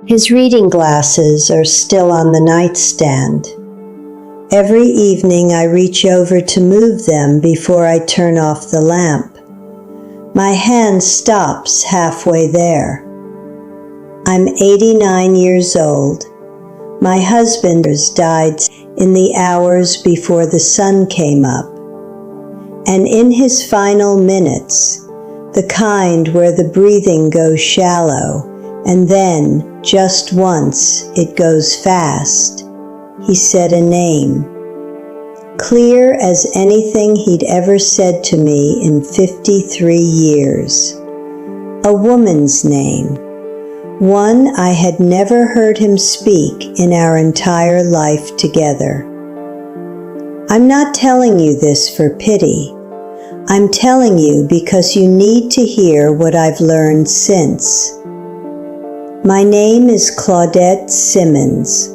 His reading glasses are still on the nightstand. Every evening I reach over to move them before I turn off the lamp. My hand stops halfway there. I'm 89 years old. My husband has died in the hours before the sun came up. And in his final minutes, the kind where the breathing goes shallow, and then, just once, it goes fast, he said a name, clear as anything he'd ever said to me in 53 years. A woman's name, one I had never heard him speak in our entire life together. I'm not telling you this for pity. I'm telling you because you need to hear what I've learned since. My name is Claudette Simmons.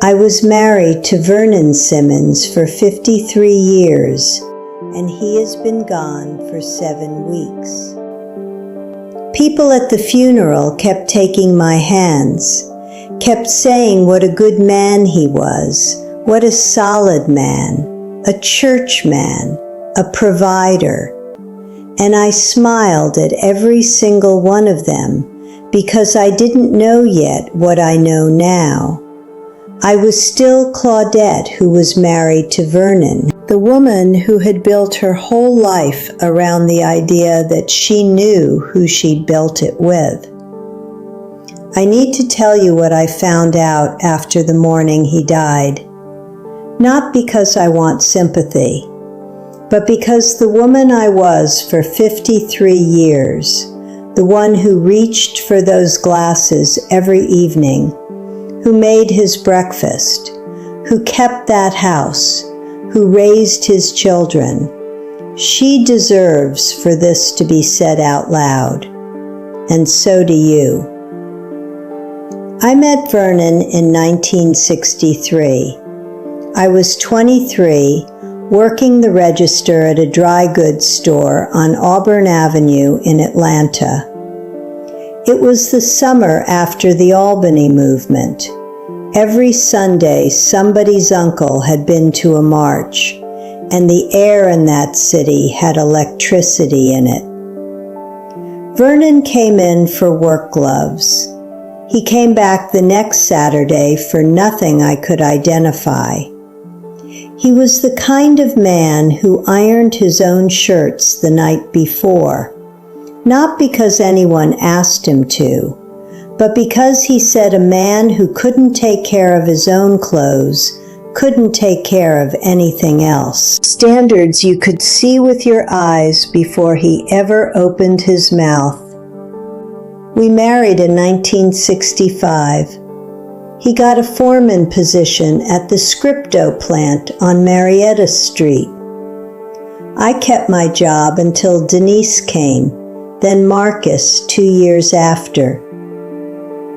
I was married to Vernon Simmons for 53 years, and he has been gone for 7 weeks. People at the funeral kept taking my hands, kept saying what a good man he was, what a solid man, a church man, a provider. And I smiled at every single one of them because I didn't know yet what I know now. I was still Claudette, who was married to Vernon, the woman who had built her whole life around the idea that she knew who she'd built it with. I need to tell you what I found out after the morning he died. Not because I want sympathy, but because the woman I was for 53 years, the one who reached for those glasses every evening, who made his breakfast, who kept that house, who raised his children, she deserves for this to be said out loud, and so do you. I met Vernon in 1963. I was 23, working the register at a dry goods store on Auburn Avenue in Atlanta. It was the summer after the Albany movement. Every Sunday, somebody's uncle had been to a march, and the air in that city had electricity in it. Vernon came in for work gloves. He came back the next Saturday for nothing I could identify. He was the kind of man who ironed his own shirts the night before, not because anyone asked him to, but because he said a man who couldn't take care of his own clothes couldn't take care of anything else. Standards you could see with your eyes before he ever opened his mouth. We married in 1965. He got a foreman position at the Scripto plant on Marietta Street. I kept my job until Denise came, then Marcus 2 years after.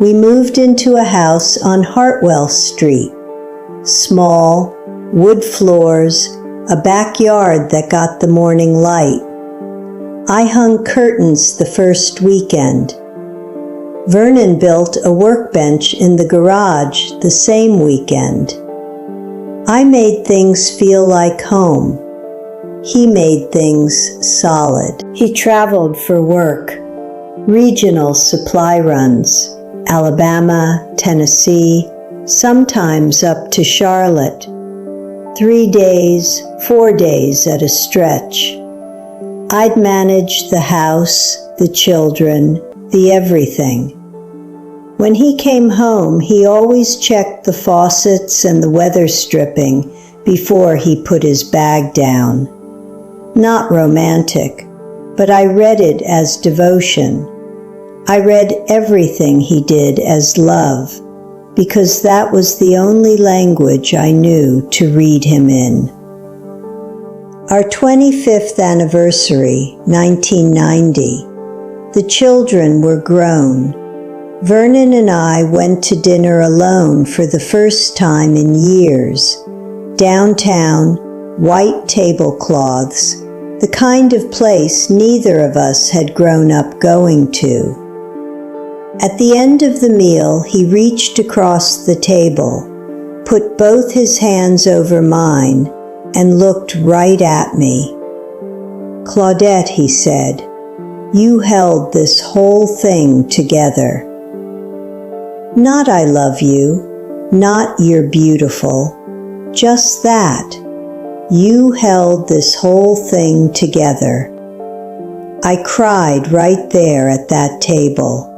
We moved into a house on Hartwell Street. Small, wood floors, a backyard that got the morning light. I hung curtains the first weekend. Vernon built a workbench in the garage the same weekend. I made things feel like home. He made things solid. He traveled for work, regional supply runs, Alabama, Tennessee, sometimes up to Charlotte. 3 days, 4 days at a stretch. I'd manage the house, the children, the everything. When he came home, he always checked the faucets and the weather stripping before he put his bag down. Not romantic, but I read it as devotion. I read everything he did as love, because that was the only language I knew to read him in. Our 25th anniversary, 1990. The children were grown. Vernon and I went to dinner alone for the first time in years. Downtown, white tablecloths, the kind of place neither of us had grown up going to. At the end of the meal, he reached across the table, put both his hands over mine, and looked right at me. "Claudette," he said, "you held this whole thing together. Not I love you, not you're beautiful, just that. You held this whole thing together." I cried right there at that table.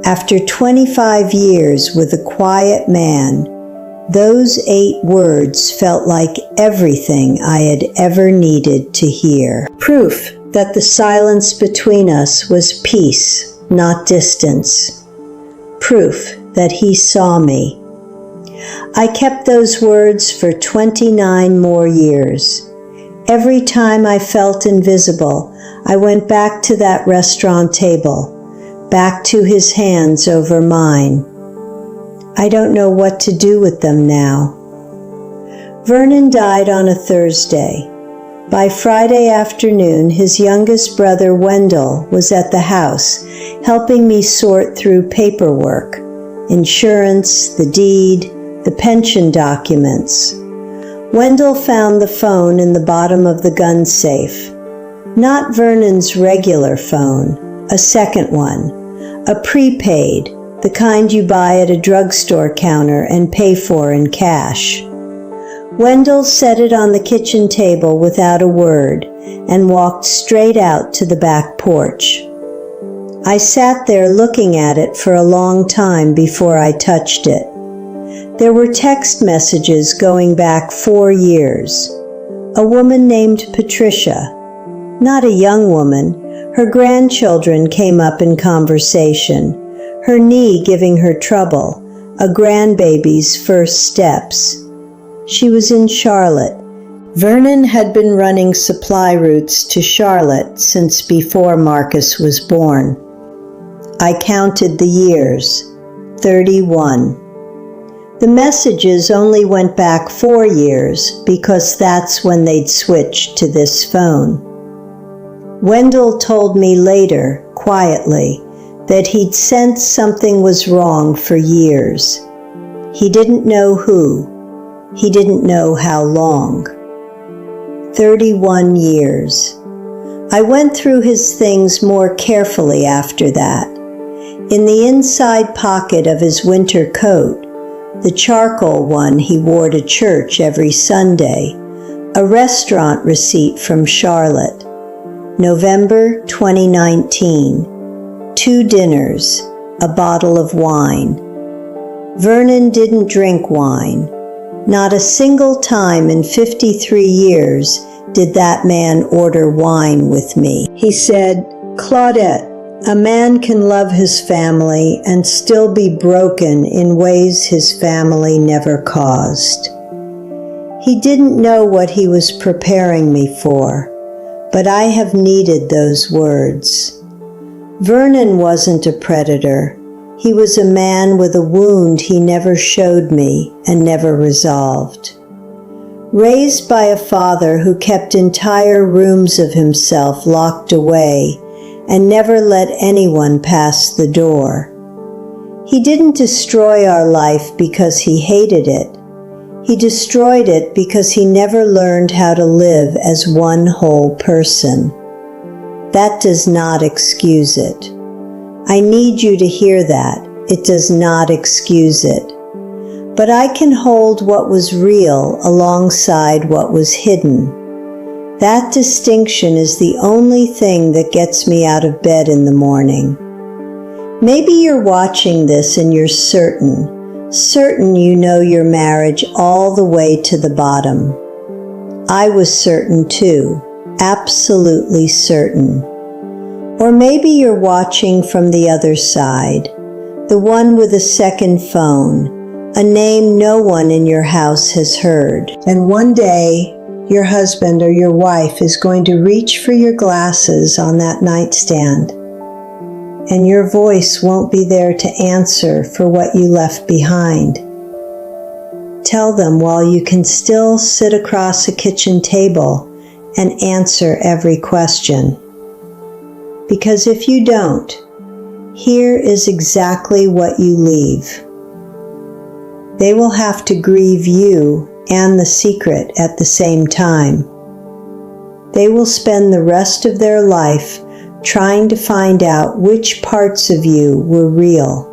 After 25 years with a quiet man, those 8 words felt like everything I had ever needed to hear. Proof that the silence between us was peace, not distance. Proof that he saw me. I kept those words for 29 more years. Every time I felt invisible, I went back to that restaurant table, back to his hands over mine. I don't know what to do with them now. Vernon died on a Thursday. By Friday afternoon, his youngest brother, Wendell, was at the house, helping me sort through paperwork, insurance, the deed, the pension documents. Wendell found the phone in the bottom of the gun safe. Not Vernon's regular phone, a second one, a prepaid, the kind you buy at a drugstore counter and pay for in cash. Wendell set it on the kitchen table without a word and walked straight out to the back porch. I sat there looking at it for a long time before I touched it. There were text messages going back 4 years. A woman named Patricia. Not a young woman. Her grandchildren came up in conversation, her knee giving her trouble, a grandbaby's first steps. She was in Charlotte. Vernon had been running supply routes to Charlotte since before Marcus was born. I counted the years, 31. The messages only went back 4 years because that's when they'd switched to this phone. Wendell told me later, quietly, that he'd sensed something was wrong for years. He didn't know who. He didn't know how long. 31 years. I went through his things more carefully after that. In the inside pocket of his winter coat, the charcoal one he wore to church every Sunday, a restaurant receipt from Charlotte. November 2019. 2 dinners, a bottle of wine. Vernon didn't drink wine. Not a single time in 53 years did that man order wine with me. He said, "Claudette, a man can love his family and still be broken in ways his family never caused." He didn't know what he was preparing me for, but I have needed those words. Vernon wasn't a predator. He was a man with a wound he never showed me and never resolved. Raised by a father who kept entire rooms of himself locked away and never let anyone pass the door. He didn't destroy our life because he hated it. He destroyed it because he never learned how to live as one whole person. That does not excuse it. I need you to hear that. It does not excuse it. But I can hold what was real alongside what was hidden. That distinction is the only thing that gets me out of bed in the morning. Maybe you're watching this and you're certain you know your marriage all the way to the bottom. I was certain too, absolutely certain. Or maybe you're watching from the other side, the one with a second phone, a name no one in your house has heard. And one day, your husband or your wife is going to reach for your glasses on that nightstand, and your voice won't be there to answer for what you left behind. Tell them while you can still sit across a kitchen table and answer every question. Because if you don't, Here is exactly what you leave. They will have to grieve you and the secret at the same time. They will spend the rest of their life trying to find out which parts of you were real.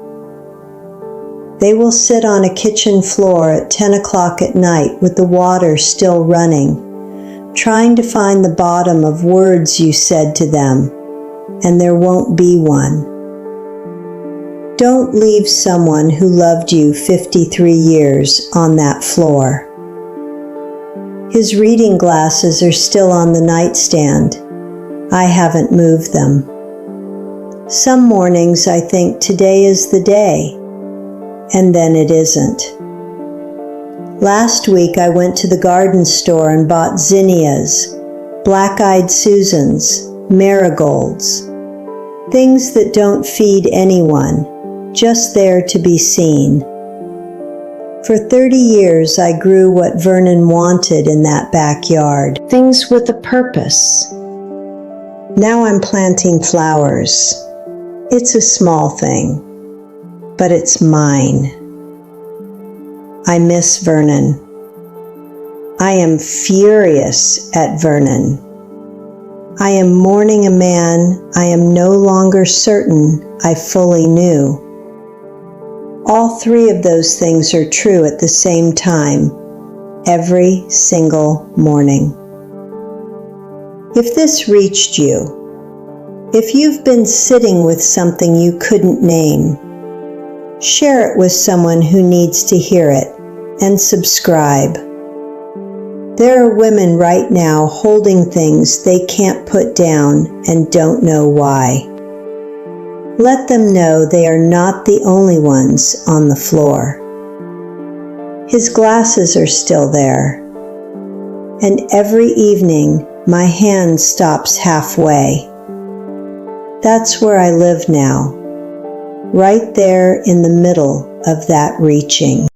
They will sit on a kitchen floor at 10 o'clock at night with the water still running, trying to find the bottom of words you said to them, and there won't be one. Don't leave someone who loved you 53 years on that floor. His reading glasses are still on the nightstand. I haven't moved them. Some mornings I think today is the day, and then it isn't. Last week I went to the garden store and bought zinnias, black-eyed Susans, marigolds, things that don't feed anyone, just there to be seen. For 30 years I grew what Vernon wanted in that backyard, things with a purpose. Now I'm planting flowers. It's a small thing, but it's mine. I miss Vernon. I am furious at Vernon. I am mourning a man I am no longer certain I fully knew. All three of those things are true at the same time, every single morning. If this reached you, if you've been sitting with something you couldn't name, share it with someone who needs to hear it, and subscribe. There are women right now holding things they can't put down and don't know why. Let them know they are not the only ones on the floor. His glasses are still there, and every evening my hand stops halfway. That's where I live now, right there in the middle of that reaching.